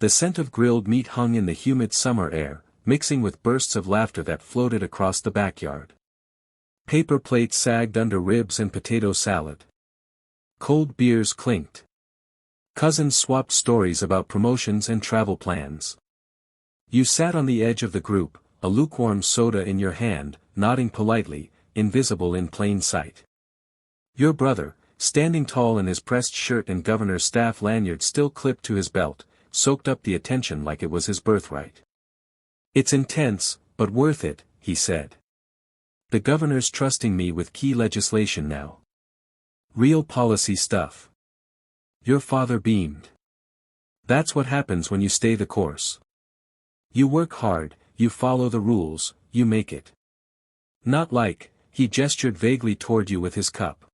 The scent of grilled meat hung in the humid summer air, mixing with bursts of laughter that floated across the backyard. Paper plates sagged under ribs and potato salad. Cold beers clinked. Cousins swapped stories about promotions and travel plans. You sat on the edge of the group, a lukewarm soda in your hand, nodding politely, invisible in plain sight. Your brother, standing tall in his pressed shirt and governor's staff lanyard still clipped to his belt, soaked up the attention like it was his birthright. "It's intense, but worth it," he said. "The governor's trusting me with key legislation now. Real policy stuff." Your father beamed. "That's what happens when you stay the course. You work hard, you follow the rules, you make it. Not like," he gestured vaguely toward you with his cup.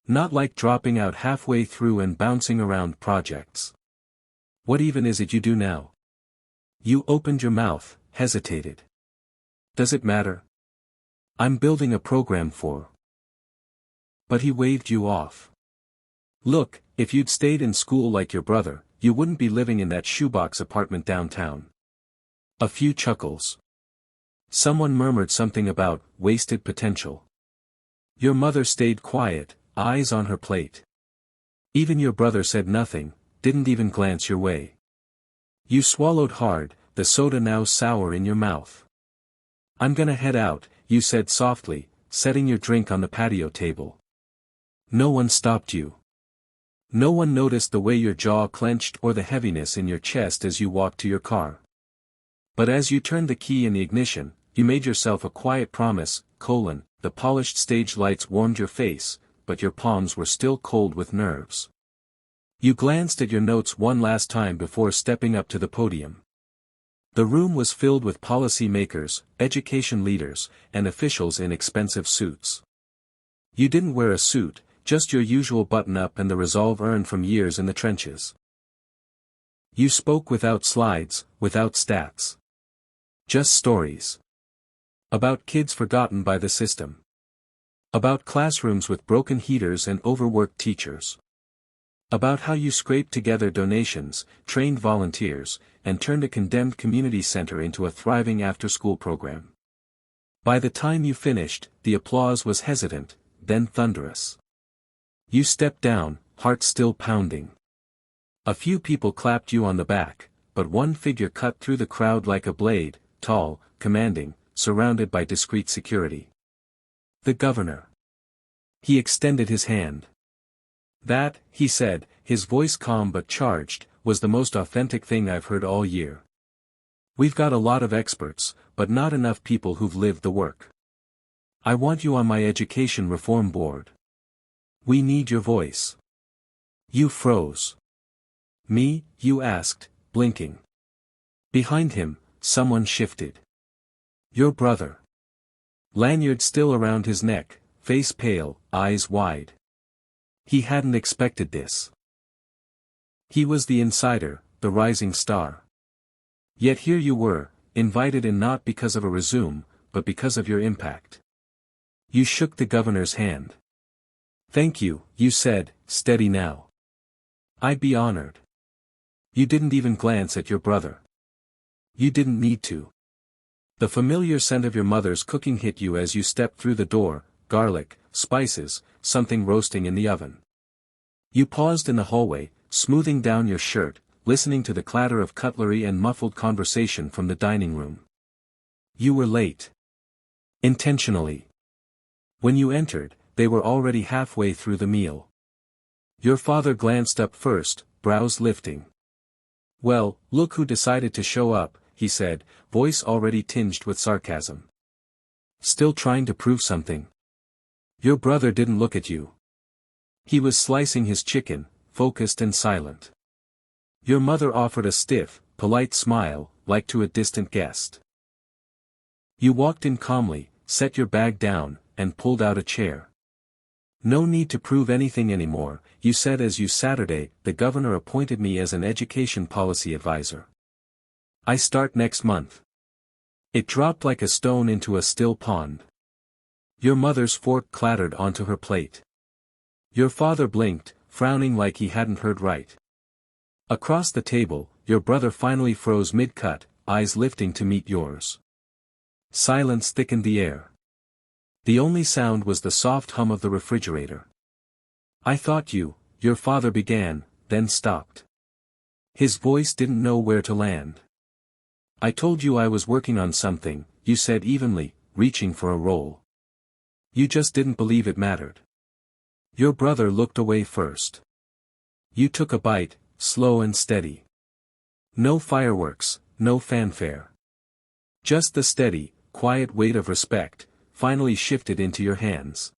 "Not like dropping out halfway through and bouncing around projects. What even is it you do now?" You opened your mouth, hesitated. "Does it matter? I'm building a program for." But he waved you off. "Look, if you'd stayed in school like your brother, you wouldn't be living in that shoebox apartment downtown." A few chuckles. Someone murmured something about wasted potential. Your mother stayed quiet, eyes on her plate. Even your brother said nothing, didn't even glance your way. You swallowed hard, the soda now sour in your mouth. "I'm gonna head out," you said softly, setting your drink on the patio table. No one stopped you. No one noticed the way your jaw clenched or the heaviness in your chest as you walked to your car. But as you turned the key in the ignition, you made yourself a quiet promise, the polished stage lights warmed your face, but your palms were still cold with nerves. You glanced at your notes one last time before stepping up to the podium. The room was filled with policy makers, education leaders, and officials in expensive suits. You didn't wear a suit, just your usual button-up and the resolve earned from years in the trenches. You spoke without slides, without stats. Just stories. About kids forgotten by the system. About classrooms with broken heaters and overworked teachers. About how you scraped together donations, trained volunteers, and turned a condemned community center into a thriving after-school program. By the time you finished, the applause was hesitant, then thunderous. You stepped down, heart still pounding. A few people clapped you on the back, but one figure cut through the crowd like a blade, tall, commanding, surrounded by discreet security. The governor. He extended his hand. "That," he said, his voice calm but charged, "was the most authentic thing I've heard all year. We've got a lot of experts, but not enough people who've lived the work. I want you on my education reform board. We need your voice." You froze. "Me?" you asked, blinking. Behind him, someone shifted. Your brother. Lanyard still around his neck, face pale, eyes wide. He hadn't expected this. He was the insider, the rising star. Yet here you were, invited in not because of a resume, but because of your impact. You shook the governor's hand. "Thank you," you said, steady now. "I'd be honored." You didn't even glance at your brother. You didn't need to. The familiar scent of your mother's cooking hit you as you stepped through the door, garlic, spices, something roasting in the oven. You paused in the hallway, smoothing down your shirt, listening to the clatter of cutlery and muffled conversation from the dining room. You were late. Intentionally. When you entered, they were already halfway through the meal. Your father glanced up first, brows lifting. "Well, look who decided to show up," he said, voice already tinged with sarcasm. "Still trying to prove something?" Your brother didn't look at you. He was slicing his chicken, focused and silent. Your mother offered a stiff, polite smile, like to a distant guest. You walked in calmly, set your bag down, and pulled out a chair. "No need to prove anything anymore," you said as you Saturday, "The governor appointed me as an education policy advisor. I start next month." It dropped like a stone into a still pond. Your mother's fork clattered onto her plate. Your father blinked, frowning like he hadn't heard right. Across the table, your brother finally froze mid-cut, eyes lifting to meet yours. Silence thickened the air. The only sound was the soft hum of the refrigerator. "I thought your father began, then stopped." His voice didn't know where to land. "I told you I was working on something," you said evenly, reaching for a roll. "You just didn't believe it mattered." Your brother looked away first. You took a bite, slow and steady. No fireworks, no fanfare. Just the steady, quiet weight of respect, finally shifted into your hands.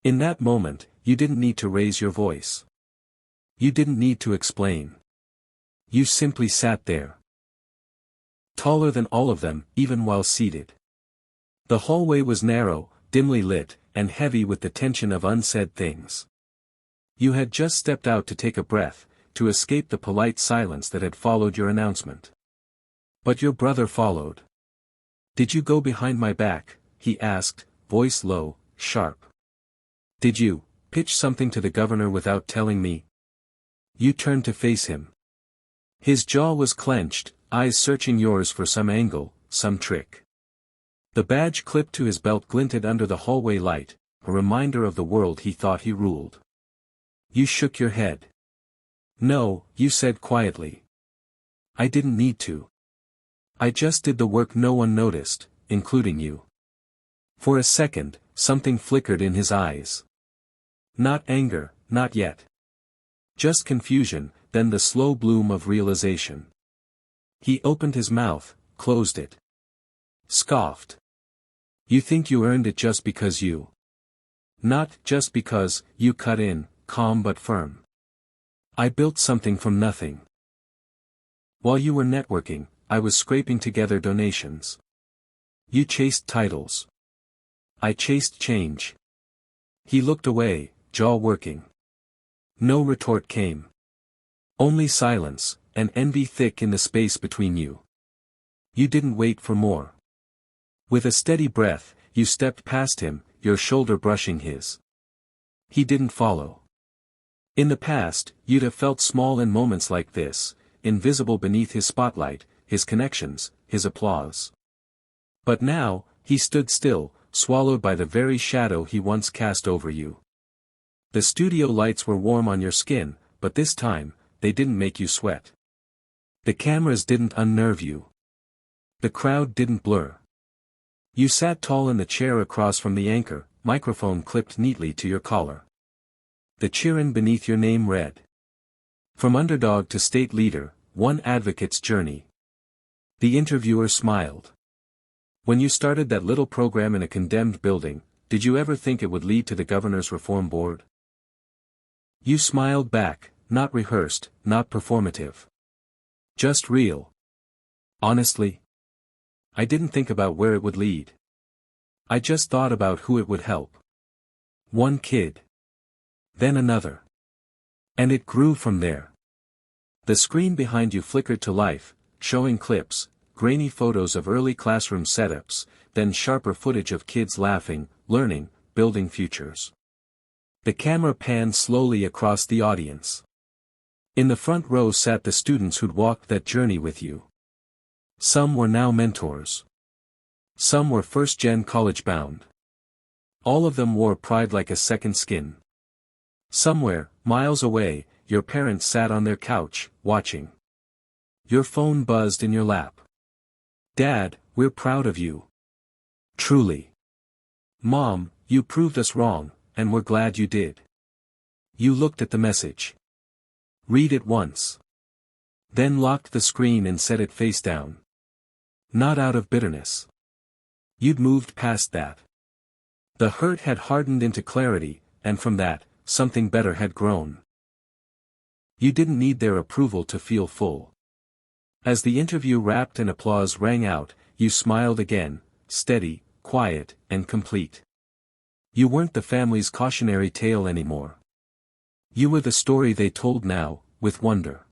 In that moment, you didn't need to raise your voice. You didn't need to explain. You simply sat there. Taller than all of them, even while seated. The hallway was narrow, dimly lit, and heavy with the tension of unsaid things. You had just stepped out to take a breath, to escape the polite silence that had followed your announcement. But your brother followed. "Did you go behind my back?" he asked, voice low, sharp. "Did you pitch something to the governor without telling me?" You turned to face him. His jaw was clenched, eyes searching yours for some angle, some trick. The badge clipped to his belt glinted under the hallway light, a reminder of the world he thought he ruled. You shook your head. "No," you said quietly. "I didn't need to. I just did the work no one noticed, including you." For a second, something flickered in his eyes. Not anger, not yet. Just confusion, then the slow bloom of realization. He opened his mouth, closed it. Scoffed. "You think you earned it just because you..." "Not just because," you cut in, calm but firm. "I built something from nothing. While you were networking, I was scraping together donations. You chased titles. I chased change." He looked away, jaw working. No retort came. Only silence, and envy thick in the space between you. You didn't wait for more. With a steady breath, you stepped past him, your shoulder brushing his. He didn't follow. In the past, you'd have felt small in moments like this, invisible beneath his spotlight, his connections, his applause. But now, he stood still, swallowed by the very shadow he once cast over you. The studio lights were warm on your skin, but this time, they didn't make you sweat. The cameras didn't unnerve you. The crowd didn't blur. You sat tall in the chair across from the anchor, microphone clipped neatly to your collar. The cheering beneath your name read. From underdog to state leader, one advocate's journey. The interviewer smiled. "When you started that little program in a condemned building, did you ever think it would lead to the governor's reform board?" You smiled back, not rehearsed, not performative. Just real. "Honestly, I didn't think about where it would lead. I just thought about who it would help. One kid. Then another. And it grew from there." The screen behind you flickered to life, showing clips, grainy photos of early classroom setups, then sharper footage of kids laughing, learning, building futures. The camera panned slowly across the audience. In the front row sat the students who'd walked that journey with you. Some were now mentors. Some were first-gen college-bound. All of them wore pride like a second skin. Somewhere, miles away, your parents sat on their couch, watching. Your phone buzzed in your lap. "Dad, we're proud of you. Truly. Mom, you proved us wrong, and we're glad you did." You looked at the message. Read it once. Then locked the screen and set it face down. Not out of bitterness. You'd moved past that. The hurt had hardened into clarity, and from that, something better had grown. You didn't need their approval to feel full. As the interview wrapped and applause rang out, you smiled again, steady, quiet, and complete. You weren't the family's cautionary tale anymore. You were the story they told now, with wonder.